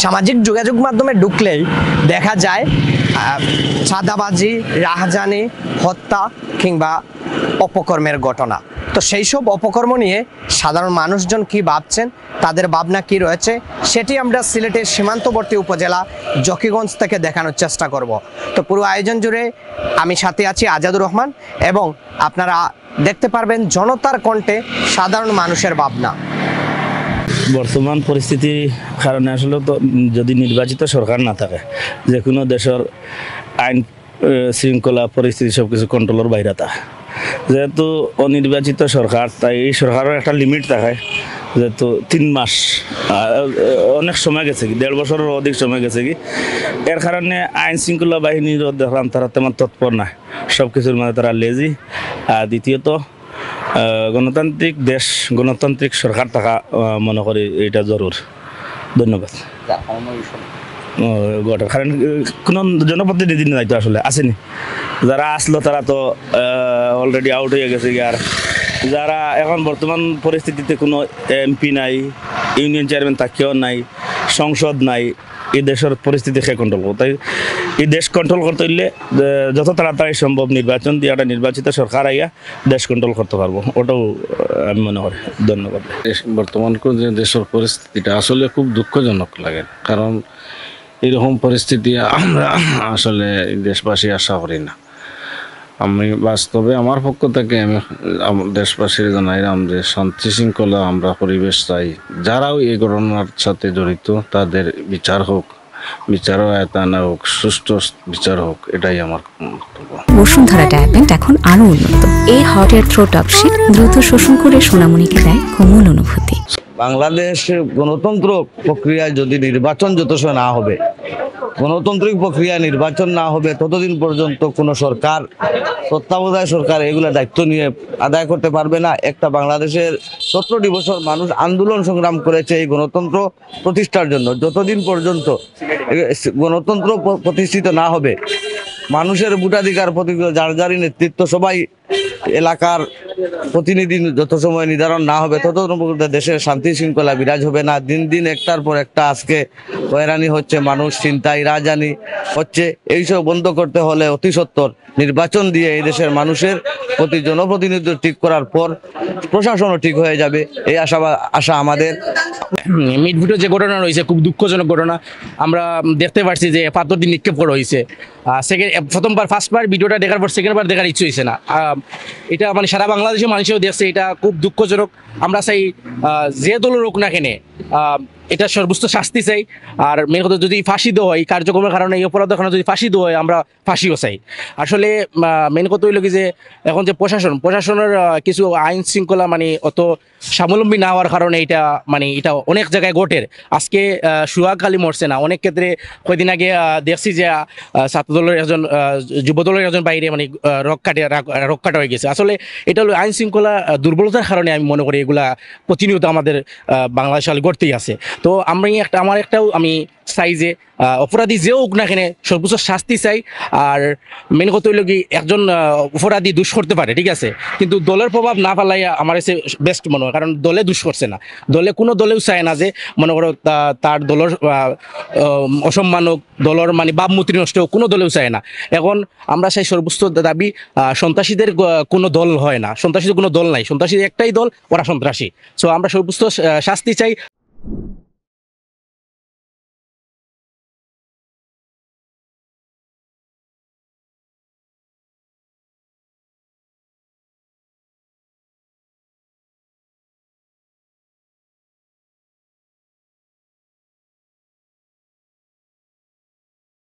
সামাজিক যোগাযোগ মাধ্যমে ঢুকলেই দেখা যায় চাঁদাবাজি, রাহাজানি, হত্যা কিংবা অপকর্মের ঘটনা। তো সেই সব অপকর্ম নিয়ে সাধারণ মানুষজন কি ভাবছেন, তাদের ভাবনা কি রয়েছে, সেটি আমরা সিলেটের সীমান্তবর্তী উপজেলা জকিগঞ্জ থেকে দেখানোর চেষ্টা করব। তো পুরো আয়োজন জুড়ে আমি সাথে আছি আজাদুর রহমান, এবং আপনারা দেখতে পারবেন জনতার কণ্ঠে সাধারণ মানুষের ভাবনা। বর্তমান পরিস্থিতির কারণে আসলে তো যদি নির্বাচিত সরকার না থাকে, যে কোনো দেশের আইন শৃঙ্খলা পরিস্থিতি সব কিছু কন্ট্রোলের বাইরে থাকে। যেহেতু অনির্বাচিত সরকার, তাই এই সরকারের একটা লিমিট থাকে, যেহেতু 3 মাস অনেক সময় গেছে কি, 1.5 বছরের অধিক সময় গেছে কি, এর কারণে আইন শৃঙ্খলা বাহিনীর দেখলাম তারা তেমন তৎপর না, সব কিছুর মধ্যে তারা লেজি। আর দ্বিতীয়ত গণতান্ত্রিক দেশ, গণতান্ত্রিক সরকার থাকা মনে করি এটা জরুর। ধন্যবাদ। কারণ কোনো জনপ্রতিনিধি নাই তো আসলে আসেনি, যারা আসলো তারা তো অলরেডি আউট হয়ে গেছে। আর যারা এখন বর্তমান পরিস্থিতিতে কোনো এমপি নাই, ইউনিয়ন চেয়ারম্যান তাকেও নাই, সংসদ নাই, এই দেশের পরিস্থিতি সে কন্ট্রোল করবো। তাই এই দেশ কন্ট্রোল করতে হইলে যত তাড়াতাড়ি সম্ভব নির্বাচন দিয়ে একটা নির্বাচিত সরকার আইয়া দেশ কন্ট্রোল করতে পারবো, ওটাও আমি মনে করি। ধন্যবাদ। বর্তমান যে দেশের পরিস্থিতিটা আসলে খুব দুঃখজনক লাগে, কারণ এরকম পরিস্থিতি আমরা আসলে দেশবাসী আশা করি না। আমি বাস্তবে আমার পক্ষ থেকে আমি দেশবাসীর জানাইলাম যে শান্তি শৃঙ্খলা আমরা পরিবেশ চাই। যারাও এই ঘটনার সাথে জড়িত তাদের বিচার হোক, বিচারও আয়তানা হোক, সুষ্ঠু বিচার হোক, এটাই আমার বক্তব্য। বসুন্ধরা ডায়াপেন্ট এখন আরো উন্নত। এই হট এয়ার থ্রো টপশিট দ্রুত শোষণ করে সোনামণিকে দেয় কোমল অনুভূতি। বাংলাদেশ গণতন্ত্র প্রক্রিয়ায় যদি নির্বাচন যত সময় না হবে, গণতান্ত্রিক প্রক্রিয়া নির্বাচন না হবে, ততদিন পর্যন্ত কোনো সরকার, তত্ত্বাবধায়ক সরকার এগুলা দায়িত্ব নিয়ে আদায় করতে পারবে না। একটা বাংলাদেশের 17 বছর মানুষ আন্দোলন সংগ্রাম করেছে এই গণতন্ত্র প্রতিষ্ঠার জন্য। যতদিন পর্যন্ত গণতন্ত্র প্রতিষ্ঠিত না হবে, মানুষের ভোটাধিকার যার যারই নেতৃত্ব, সবাই এলাকার প্রতিনিধি যত সময় নির্ধারণ না হবে, তত দেশের শান্তি শৃঙ্খলা বিরাজ হবে না। দিন দিন একটার পর একটা আজকে হয়রানি হচ্ছে, মানুষ চিন্তায় রাজধানী হচ্ছে। এইসব বন্ধ করতে হলে অতি সত্বর নির্বাচন দিয়ে এই দেশের মানুষের প্রতি জনপ্রতিনিধিত্ব ঠিক করার পর প্রশাসনও ঠিক হয়ে যাবে, এই আশা আমাদের। মিটভিটো যে ঘটনা রয়েছে খুব দুঃখজনক ঘটনা। আমরা দেখতে পাচ্ছি যে পাথর দিয়ে নিক্ষেপ করা হয়েছে। ফার্স্টবার ভিডিওটা দেখার পর সেকেন্ডবার দেখার ইচ্ছে হয়েছে না। এটা মানে সারা বাংলাদেশের মানুষও দেখছে, এটা খুব দুঃখজনক। আমরা চাই যে দলের হোক না কেনে এটা সর্বোচ্চ শাস্তি চাই। আর মেন কথা, যদি ফাঁসি দেওয়া হয় কার্যক্রমের কারণে, এই অপরাধের কারণে যদি ফাঁসি দেওয়া হয়, আমরা ফাঁসিও চাই। আসলে মেন কথা হইল কি যে এখন যে প্রশাসনের কিছু আইন শৃঙ্খলা মানে অত স্বাবলম্বী না হওয়ার কারণে এটা মানে এটা অনেক জায়গায় ঘটের। আজকে সুহাগ খালি মরছে না, অনেক ক্ষেত্রে কয়েকদিন আগে দেখছি যে ছাত্রদলের একজন, যুবদলের একজন বাইরে মানে রক কাটা হয়ে গেছে। আসলে এটা হলো আইন শৃঙ্খলা দুর্বলতার কারণে আমি মনে করি এগুলা প্রতিনিয়ত আমাদের বাংলাদেশে ঘটতেই আছে। তো আমি চাই যে অপরাধী যে হোক না কেন সর্বোচ্চ শাস্তি চাই। আর মেন কথা হইল কি, একজন অপরাধী দুষ করতে পারে, ঠিক আছে, কিন্তু দলের প্রভাব না ফেলাই আমার কাছে বেস্ট মনে হয়। কারণ দলে দুষ করছে না, কোনো দলেও চায় না যে মনে করো তার দলের অসম্মানক, দলের মানে ভাবমূর্তি নষ্ট হোক, কোনো দলেও চায় না। এখন আমরা চাই সর্বোচ্চ দাবি, সন্ত্রাসীদের কোনো দল হয় না, সন্ত্রাসীদের কোনো দল নাই, সন্ত্রাসীদের একটাই দল, ওরা সন্ত্রাসী। সো আমরা সর্বোচ্চ শাস্তি চাই।